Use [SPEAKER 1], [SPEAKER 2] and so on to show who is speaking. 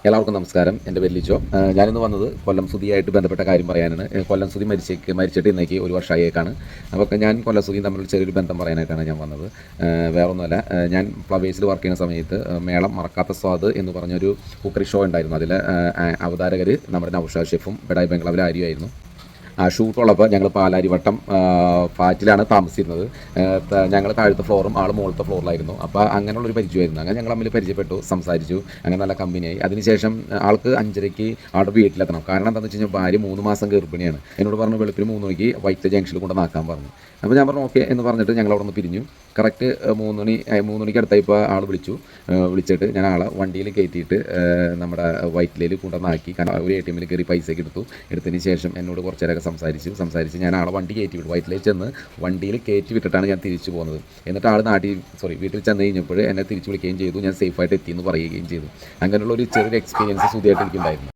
[SPEAKER 1] എല്ലാവർക്കും നമസ്കാരം. എൻ്റെ പേര് ലിജോ. ഞാനിന്ന് വന്നത് കൊല്ലം സുധിയായിട്ട് ബന്ധപ്പെട്ട കാര്യം പറയാനാണ്. കൊല്ലം സുധി മരിച്ചിട്ട് ഇന്നേക്ക് ഒരു വർഷമായേക്കാണ്. അപ്പോൾ ഞാൻ കൊല്ലം സുധിയും തമ്മിലുള്ള ചെറിയൊരു ബന്ധം പറയാനായിട്ടാണ് ഞാൻ വന്നത്. വേറൊന്നുമല്ല, ഞാൻ ഫ്ലവേഴ്സിൽ വർക്ക് ചെയ്യുന്ന സമയത്ത് മേളം മറക്കാത്ത സ്വാദ് എന്ന് പറഞ്ഞൊരു കുക്കറി ഷോ ഉണ്ടായിരുന്നു. അതിൽ അവതാരകർ നമ്മുടെ നൗഷാദ് ഷെഫും ബെഡായി ബംഗ്ലാവിലെ ആര്യമായിരുന്നു. ഷൂട്ടുള്ളപ്പോൾ ഞങ്ങൾ പാലാരിവട്ടം ഫ്ലാറ്റിലാണ് താമസിച്ചിരുന്നത്. ഞങ്ങൾ താഴത്തെ ഫ്ലോറും ആൾ മുകളിലത്തെ ഫ്ലോറിലായിരുന്നു. അപ്പോൾ അങ്ങനെയുള്ളൊരു പരിചയമായിരുന്നു. അങ്ങനെ ഞങ്ങൾ തമ്മിൽ പരിചയപ്പെട്ടു, സംസാരിച്ചു, അങ്ങനെ നല്ല കമ്പനിയായി. അതിനുശേഷം ആൾക്ക് 5:30 ആളുടെ വീട്ടിലെത്തണം. കാരണം എന്താണെന്ന് വെച്ച് കഴിഞ്ഞാൽ ഭാര്യ 3 മാസം ഗർഭിണിയാണ്. എന്നോട് പറഞ്ഞു വെളുപ്പിന് 3 മണിക്ക് വൈറ്റ് ജംഗ്ഷനിൽ കൊണ്ടുവന്നാക്കാൻ പറഞ്ഞു. അപ്പോൾ ഞാൻ പറഞ്ഞു ഓക്കെ എന്ന് പറഞ്ഞിട്ട് ഞങ്ങൾ അവിടെ നിന്ന് പിരിഞ്ഞു. കറക്റ്റ് 3 മണിക്ക് അടുത്തായപ്പോൾ ആൾ വിളിച്ചിട്ട് ഞാൻ ആളെ വണ്ടിയിൽ കയറ്റിയിട്ട് നമ്മുടെ വൈറ്റിലയിൽ കൊണ്ടുവന്നാക്കി. കാരണം ഒരു ATM കയറി പൈസയൊക്കെ എടുത്തതിന് ശേഷം എന്നോട് കുറച്ച് നേരമൊക്കെ സംസാരിച്ച് ഞാൻ ആളെ വണ്ടി കയറ്റി വിട്ടു. വൈറ്റിലേക്ക് ചെന്ന് വണ്ടിയിൽ കയറ്റി വിട്ടിട്ടാണ് ഞാൻ തിരിച്ചു പോകുന്നത്. എന്നിട്ട് ആൾ വീട്ടിൽ ചെന്ന് കഴിഞ്ഞപ്പോൾ എന്നെ തിരിച്ചു വിളിക്കുകയും ചെയ്തു. ഞാൻ സേഫായിട്ട് എത്തിയെന്ന് പറയുകയും ചെയ്തു. അങ്ങനെയുള്ള ഒരു ചെറിയൊരു എക്സ്പീരിയൻസ് സുധിയായിട്ട് എനിക്കുണ്ടായിരുന്നു.